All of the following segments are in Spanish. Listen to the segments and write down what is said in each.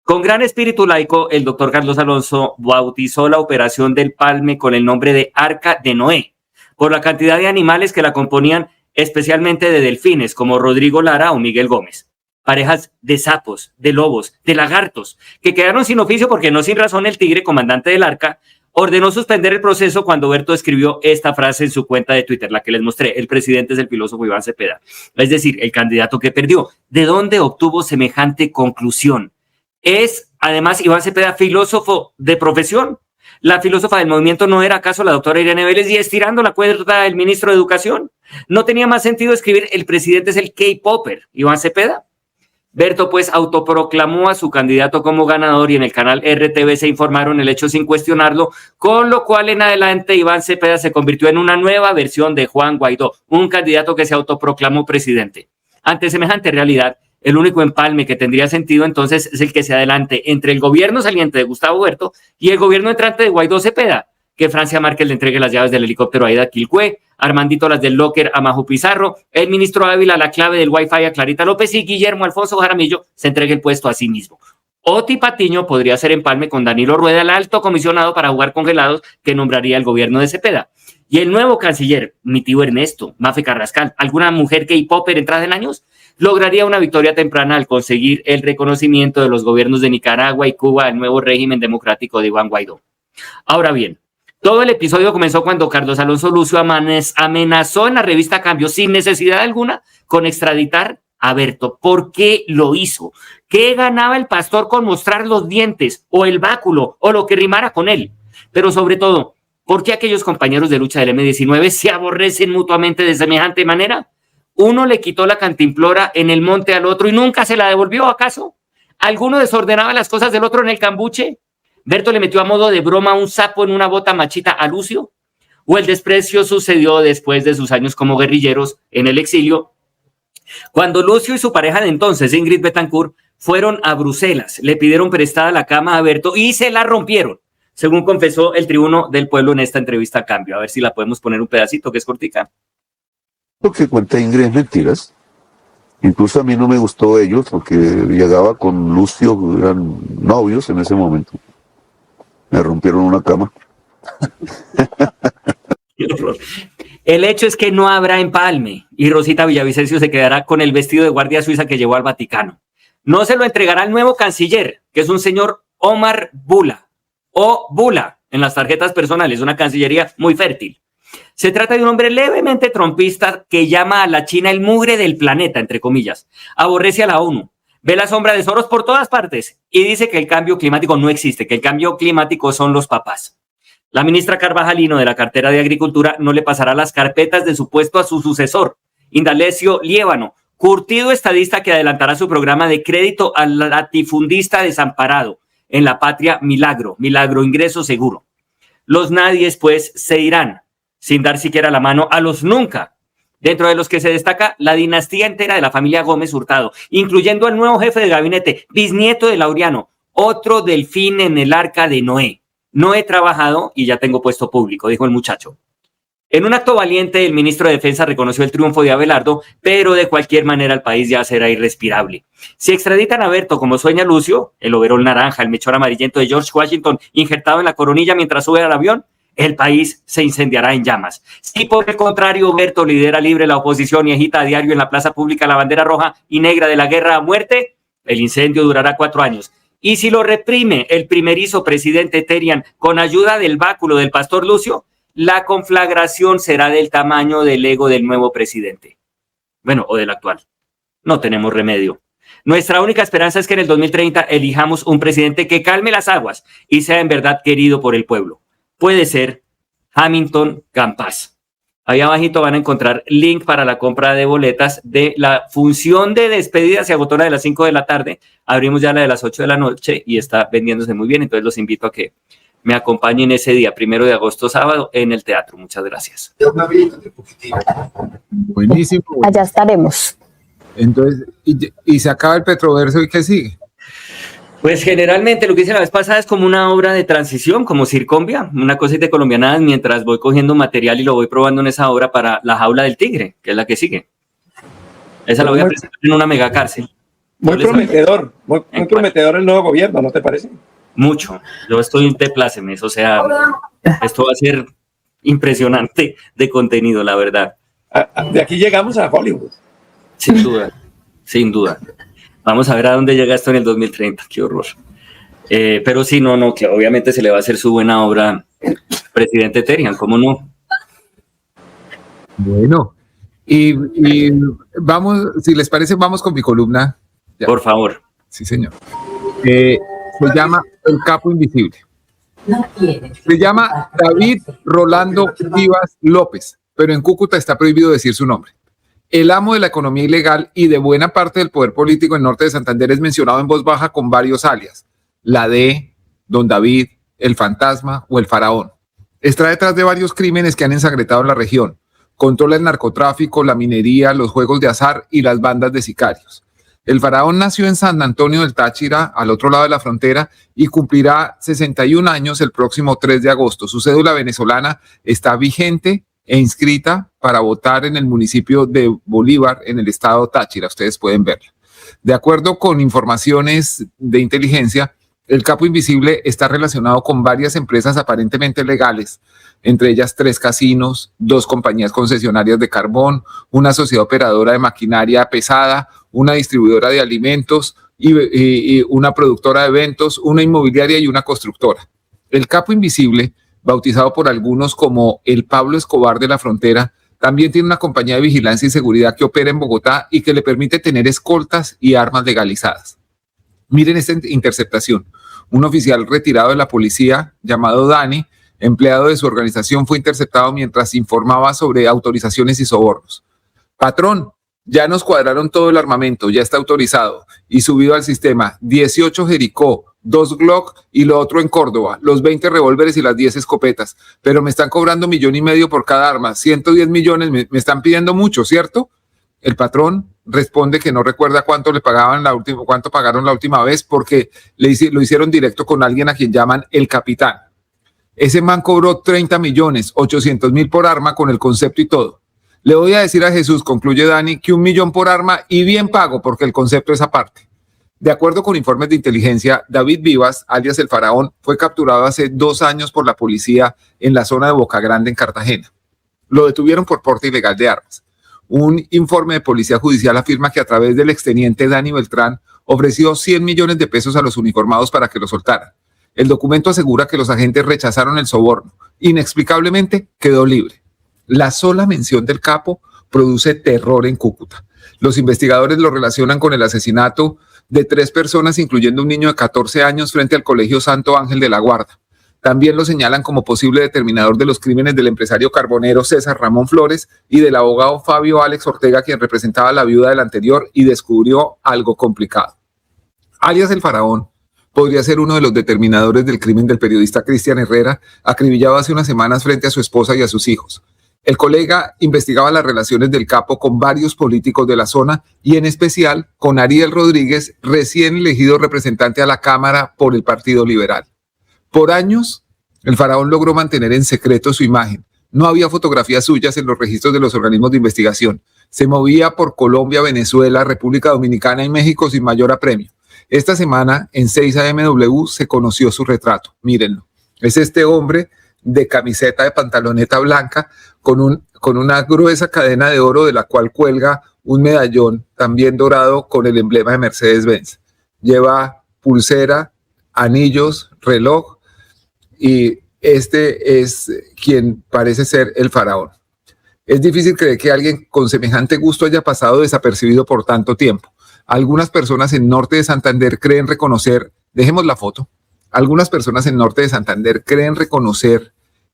Con gran espíritu laico, el doctor Carlos Alonso bautizó la operación del Palme con el nombre de Arca de Noé, por la cantidad de animales que la componían, especialmente de delfines, como Rodrigo Lara o Miguel Gómez. Parejas de sapos, de lobos, de lagartos, que quedaron sin oficio porque no sin razón el tigre, comandante del Arca, ordenó suspender el proceso cuando Berto escribió esta frase en su cuenta de Twitter, la que les mostré: el presidente es el filósofo Iván Cepeda. Es decir, el candidato que perdió. ¿De dónde obtuvo semejante conclusión? Es, además, Iván Cepeda filósofo de profesión. La filósofa del movimiento no era acaso la doctora Irene Vélez, y estirando la cuerda el ministro de Educación. ¿No tenía más sentido escribir el presidente es el K-Popper, Iván Cepeda? Berto pues autoproclamó a su candidato como ganador y en el canal RTVC informaron el hecho sin cuestionarlo, con lo cual en adelante Iván Cepeda se convirtió en una nueva versión de Juan Guaidó, un candidato que se autoproclamó presidente. Ante semejante realidad, el único empalme que tendría sentido entonces es el que se adelante entre el gobierno saliente de Gustavo Berto y el gobierno entrante de Guaidó Cepeda, que Francia Márquez le entregue las llaves del helicóptero a Aida Quilcué, Armandito las del locker a Majo Pizarro, el ministro Ávila la clave del Wi-Fi a Clarita López y Guillermo Alfonso Jaramillo se entregue el puesto a sí mismo. Oti Patiño podría ser empalme con Danilo Rueda, el alto comisionado para jugar congelados que nombraría el gobierno de Cepeda. Y el nuevo canciller, mi tío Ernesto, Mafe Carrascal, alguna mujer K-Popper entrada en años, lograría una victoria temprana al conseguir el reconocimiento de los gobiernos de Nicaragua y Cuba al nuevo régimen democrático de Iván Guaidó. Ahora bien, todo el episodio comenzó cuando Carlos Alonso Lucio amenazó en la revista Cambio, sin necesidad alguna, con extraditar a Berto. ¿Por qué lo hizo? ¿Qué ganaba el pastor con mostrar los dientes o el báculo o lo que rimara con él? Pero sobre todo, ¿por qué aquellos compañeros de lucha del M-19 se aborrecen mutuamente de semejante manera? Uno le quitó la cantimplora en el monte al otro y nunca se la devolvió, ¿acaso? ¿Alguno desordenaba las cosas del otro en el cambuche? ¿Berto le metió a modo de broma un sapo en una bota machita a Lucio? ¿O el desprecio sucedió después de sus años como guerrilleros en el exilio, cuando Lucio y su pareja de entonces, Ingrid Betancourt, fueron a Bruselas, le pidieron prestada la cama a Berto y se la rompieron, según confesó el tribuno del pueblo en esta entrevista a Cambio? A ver si la podemos poner un pedacito, que es cortica. Lo que cuenta Ingrid es mentiras. Incluso a mí no me gustó ellos porque llegaba con Lucio, eran novios en ese momento. Me rompieron una cama. El hecho es que no habrá empalme y Rosita Villavicencio se quedará con el vestido de guardia suiza que llevó al Vaticano. No se lo entregará al nuevo canciller, que es un señor Omar Bula, o Bula en las tarjetas personales, una cancillería muy fértil. Se trata de un hombre levemente trompista que llama a la China el mugre del planeta, entre comillas. Aborrece a la ONU. Ve la sombra de Soros por todas partes y dice que el cambio climático no existe, que el cambio climático son los papás. La ministra Carvajalino de la cartera de Agricultura no le pasará las carpetas de su puesto a su sucesor, Indalecio Liévano, curtido estadista que adelantará su programa de crédito al latifundista desamparado en la patria Milagro Ingreso Seguro. Los nadies, pues, se irán sin dar siquiera la mano a los nunca, dentro de los que se destaca la dinastía entera de la familia Gómez Hurtado, incluyendo al nuevo jefe de gabinete, bisnieto de Laureano, otro delfín en el arca de Noé. No he trabajado y ya tengo puesto público, dijo el muchacho. En un acto valiente, el ministro de Defensa reconoció el triunfo de Abelardo, pero de cualquier manera el país ya será irrespirable. Si extraditan a Berto como sueña Lucio, el overol naranja, el mechón amarillento de George Washington injertado en la coronilla mientras sube al avión, el país se incendiará en llamas. Si por el contrario Berto lidera libre la oposición y agita a diario en la plaza pública la bandera roja y negra de la guerra a muerte, el incendio durará 4 años. Y si lo reprime el primerizo presidente Terian con ayuda del báculo del pastor Lucio, la conflagración será del tamaño del ego del nuevo presidente. Bueno, o del actual. No tenemos remedio. Nuestra única esperanza es que en el 2030 elijamos un presidente que calme las aguas y sea en verdad querido por el pueblo. Puede ser Hamilton Campas. Ahí abajito van a encontrar link para la compra de boletas de la función de despedida. Se agotó la de las 5 de la tarde. Abrimos ya la de las 8 de la noche y está vendiéndose muy bien. Entonces los invito a que me acompañen ese día, 1 de agosto, sábado, en el teatro. Muchas gracias. Buenísimo. Allá estaremos. Entonces, ¿y se acaba el Petroverso y qué sigue? Pues generalmente lo que hice la vez pasada es como una obra de transición, como Circonvia, una cosa de colombianadas, mientras voy cogiendo material y lo voy probando en esa obra para La Jaula del Tigre, que es la que sigue. Esa la voy a presentar en una mega cárcel. Muy prometedor, muy prometedor el nuevo gobierno, ¿no te parece? Mucho. Yo estoy de plácemes, o sea, esto va a ser impresionante de contenido, la verdad. De aquí llegamos a Hollywood. Sin duda, sin duda. Vamos a ver a dónde llega esto en el 2030, qué horror. Pero sí, no, que obviamente se le va a hacer su buena obra presidente Terian, ¿cómo no? Bueno, y vamos, si les parece, vamos con mi columna. Ya. Por favor. Sí, señor. Se llama El Capo Invisible. Se llama David Rolando Vivas López, pero en Cúcuta está prohibido decir su nombre. El amo de la economía ilegal y de buena parte del poder político en norte de Santander es mencionado en voz baja con varios alias: la D, Don David, el Fantasma o el Faraón. Está detrás de varios crímenes que han ensangretado la región. Controla el narcotráfico, la minería, los juegos de azar y las bandas de sicarios. El Faraón nació en San Antonio del Táchira, al otro lado de la frontera, y cumplirá 61 años el próximo 3 de agosto. Su cédula venezolana está vigente e inscrita para votar en el municipio de Bolívar, en el estado Táchira. Ustedes pueden verla. De acuerdo con informaciones de inteligencia, el Capo Invisible está relacionado con varias empresas aparentemente legales, entre ellas 3 casinos, 2 compañías concesionarias de carbón, una sociedad operadora de maquinaria pesada, una distribuidora de alimentos y una productora de eventos, una inmobiliaria y una constructora. El Capo Invisible, bautizado por algunos como el Pablo Escobar de la frontera, también tiene una compañía de vigilancia y seguridad que opera en Bogotá y que le permite tener escoltas y armas legalizadas. Miren esta interceptación. Un oficial retirado de la policía llamado Dani, empleado de su organización, fue interceptado mientras informaba sobre autorizaciones y sobornos. Patrón, ya nos cuadraron todo el armamento, ya está autorizado y subido al sistema. 18 Jericó, 2 Glock y lo otro en Córdoba, los 20 revólveres y las 10 escopetas. Pero me están cobrando 1,5 millones por cada arma, 110 millones, me están pidiendo mucho, ¿cierto? El patrón responde que no recuerda cuánto le pagaban cuánto pagaron la última vez porque lo hicieron directo con alguien a quien llaman el capitán. Ese man cobró 30.800.000 por arma con el concepto y todo. Le voy a decir a Jesús, concluye Dani, que 1 millón por arma y bien pago porque el concepto es aparte. De acuerdo con informes de inteligencia, David Vivas, alias el Faraón, fue capturado hace 2 años por la policía en la zona de Boca Grande, en Cartagena. Lo detuvieron por porte ilegal de armas. Un informe de policía judicial afirma que a través del exteniente Dani Beltrán ofreció 100 millones de pesos a los uniformados para que lo soltaran. El documento asegura que los agentes rechazaron el soborno. Inexplicablemente quedó libre. La sola mención del capo produce terror en Cúcuta. Los investigadores lo relacionan con el asesinato de 3 personas, incluyendo un niño de 14 años, frente al Colegio Santo Ángel de la Guarda. También lo señalan como posible determinador de los crímenes del empresario carbonero César Ramón Flores y del abogado Fabio Alex Ortega, quien representaba a la viuda del anterior y descubrió algo complicado. Alias el Faraón podría ser uno de los determinadores del crimen del periodista Cristian Herrera, acribillado hace unas semanas frente a su esposa y a sus hijos. El colega investigaba las relaciones del capo con varios políticos de la zona y en especial con Ariel Rodríguez, recién elegido representante a la Cámara por el Partido Liberal. Por años, el Faraón logró mantener en secreto su imagen. No había fotografías suyas en los registros de los organismos de investigación. Se movía por Colombia, Venezuela, República Dominicana y México sin mayor apremio. Esta semana, en 6am se conoció su retrato. Mírenlo. Es este hombre de camiseta de pantaloneta blanca con una gruesa cadena de oro de la cual cuelga un medallón también dorado con el emblema de Mercedes-Benz. Lleva pulsera, anillos, reloj, y este es quien parece ser el Faraón. Es difícil creer que alguien con semejante gusto haya pasado desapercibido por tanto tiempo. Algunas personas en norte de Santander creen reconocer, dejemos la foto, algunas personas en norte de Santander creen reconocer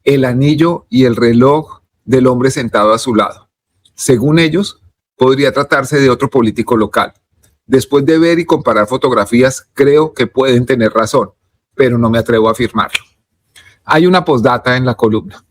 el anillo y el reloj del hombre sentado a su lado. Según ellos, podría tratarse de otro político local. Después de ver y comparar fotografías, creo que pueden tener razón, pero no me atrevo a afirmarlo. Hay una postdata en la columna.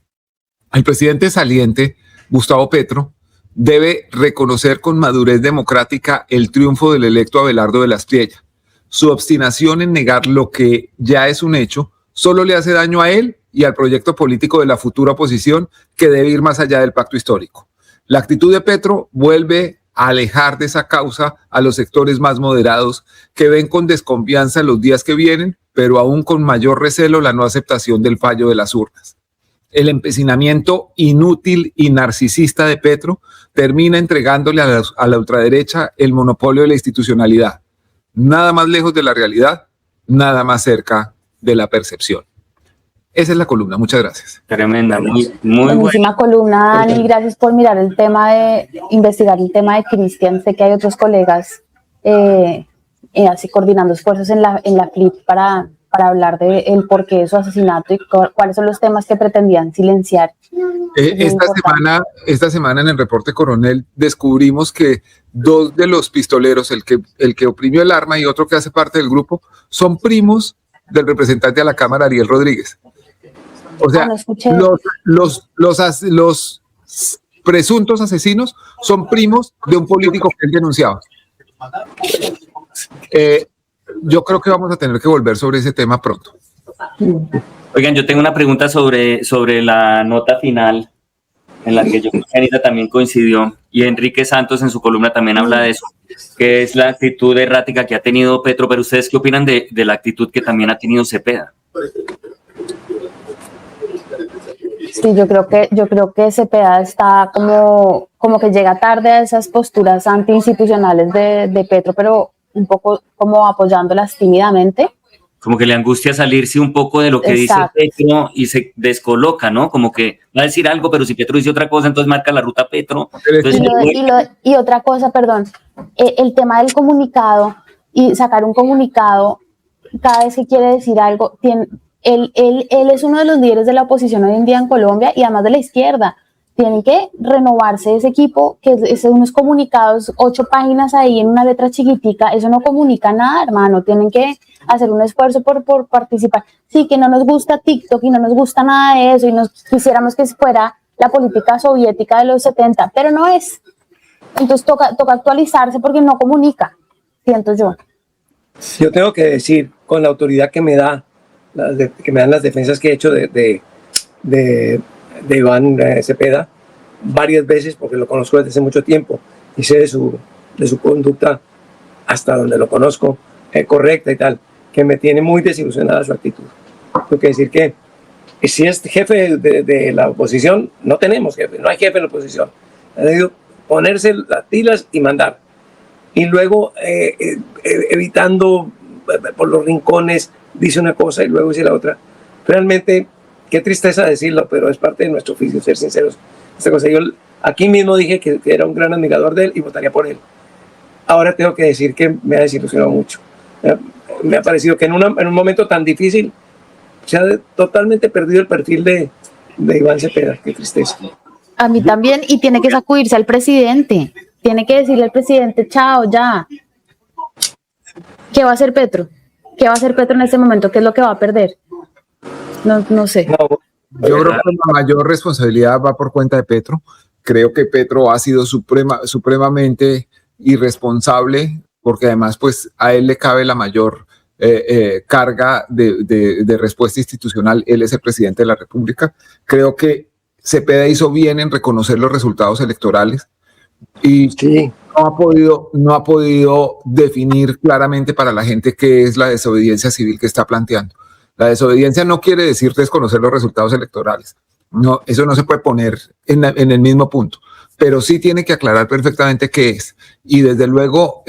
El presidente saliente, Gustavo Petro, debe reconocer con madurez democrática el triunfo del electo Abelardo de la Espriella. Su obstinación en negar lo que ya es un hecho solo le hace daño a él y al proyecto político de la futura oposición, que debe ir más allá del pacto histórico. La actitud de Petro vuelve alejar de esa causa a los sectores más moderados que ven con desconfianza los días que vienen, pero aún con mayor recelo la no aceptación del fallo de las urnas. El empecinamiento inútil y narcisista de Petro termina entregándole a la ultraderecha el monopolio de la institucionalidad. Nada más lejos de la realidad, nada más cerca de la percepción. Esa es la columna, muchas gracias. Tremenda, muy buenísima columna, Dani, gracias por mirar el tema investigar el tema de Cristian. Sé que hay otros colegas así coordinando esfuerzos en la FLIP para hablar de el porqué de su asesinato y cuáles son los temas que pretendían silenciar. Esta semana en el reporte Coronel descubrimos que dos de los pistoleros, el que oprimió el arma y otro que hace parte del grupo, son primos del representante a la Cámara, Ariel Rodríguez. O sea, los presuntos asesinos son primos de un político que él denunciaba. Yo creo que vamos a tener que volver sobre ese tema pronto. Oigan, yo tengo una pregunta sobre la nota final, en la que yo creo que Anita también coincidió, y Enrique Santos en su columna también habla de eso, que es la actitud errática que ha tenido Petro. Pero ¿ustedes qué opinan de la actitud que también ha tenido Cepeda? Sí, yo creo que Cepeda está como que llega tarde a esas posturas antiinstitucionales de Petro, pero un poco como apoyándolas tímidamente. Como que le angustia salirse un poco de lo que Exacto. dice Petro y se descoloca, ¿no? Como que va a decir algo, pero si Petro dice otra cosa, entonces marca la ruta Petro. Entonces, y otra cosa, perdón, el tema del comunicado y sacar un comunicado cada vez que quiere decir algo, él es uno de los líderes de la oposición hoy en día en Colombia y además de la izquierda. Tienen que renovarse ese equipo, que es unos comunicados, 8 páginas ahí en una letra chiquitica, eso no comunica nada, hermano. Tienen que hacer un esfuerzo por participar. Sí, que no nos gusta TikTok y no nos gusta nada de eso y nos quisiéramos que fuera la política soviética de los 70, pero no es. Entonces toca actualizarse porque no comunica, siento yo. Yo tengo que decir, con la autoridad que me dan las defensas que he hecho de Iván Cepeda varias veces, porque lo conozco desde hace mucho tiempo y sé de su conducta hasta donde lo conozco, correcta y tal, que me tiene muy desilusionada su actitud. Tengo que decir que si es jefe de la oposición, no tenemos jefe, no hay jefe en la oposición. Ha debido ponerse las pilas y mandar. Y luego, evitando por los rincones, dice una cosa y luego dice la otra. Realmente, qué tristeza decirlo, pero es parte de nuestro oficio, ser sinceros. Esta cosa, yo aquí mismo dije que era un gran admirador de él y votaría por él. Ahora tengo que decir que me ha desilusionado mucho. Me ha parecido que en un momento tan difícil se ha totalmente perdido el perfil de Iván Cepeda. Qué tristeza. A mí también, y tiene que sacudirse al presidente. Tiene que decirle al presidente, chao, ya. ¿Qué va a hacer Petro? ¿Qué va a hacer Petro en este momento? ¿Qué es lo que va a perder? No sé. Yo creo que la mayor responsabilidad va por cuenta de Petro. Creo que Petro ha sido supremamente irresponsable, porque además pues a él le cabe la mayor carga de respuesta institucional. Él es el presidente de la República. Creo que Cepeda hizo bien en reconocer los resultados electorales y sí, no ha podido definir claramente para la gente qué es la desobediencia civil que está planteando. La desobediencia no quiere decir desconocer los resultados electorales. No, eso no se puede poner en el mismo punto, pero sí tiene que aclarar perfectamente qué es. Y desde luego,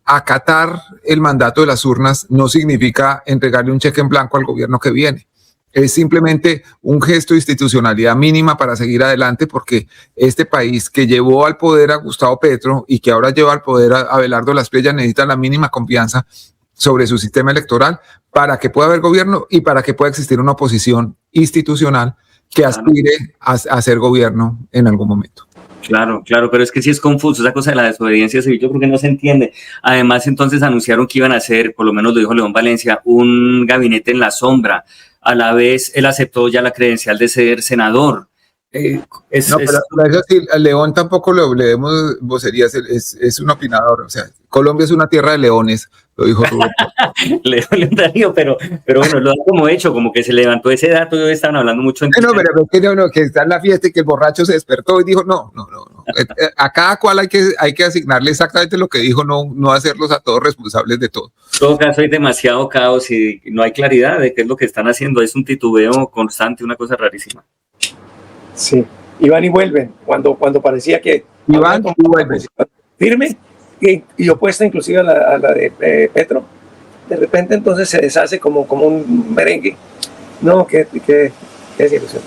acatar el mandato de las urnas no significa entregarle un cheque en blanco al gobierno que viene. Es simplemente un gesto de institucionalidad mínima para seguir adelante, porque este país que llevó al poder a Gustavo Petro y que ahora lleva al poder a Abelardo Lasprilla necesita la mínima confianza sobre su sistema electoral para que pueda haber gobierno y para que pueda existir una oposición institucional que aspire a hacer gobierno en algún momento. Claro, pero es que sí es confuso esa cosa de la desobediencia civil, yo creo que no se entiende. Además, entonces anunciaron que iban a hacer, por lo menos lo dijo León Valencia, un gabinete en la sombra. A la vez, él aceptó ya la credencial de ser senador. No, pero eso sí, a León tampoco le demos vocerías, es un opinador. O sea, Colombia es una tierra de leones, lo dijo Rubén. León Darío, pero bueno, lo da como hecho, como que se levantó ese dato y hoy estaban hablando mucho en No, pero que está en la fiesta y que el borracho se despertó y dijo, no. A cada cual hay que asignarle exactamente lo que dijo, no hacerlos a todos responsables de todo. En todo caso hay demasiado caos y no hay claridad de qué es lo que están haciendo, es un titubeo constante, una cosa rarísima. Sí, y van y vuelven, cuando parecía que Iván y vuelven. Firme y opuesta inclusive a la de Petro, de repente entonces se deshace como un merengue. No, qué desilusión.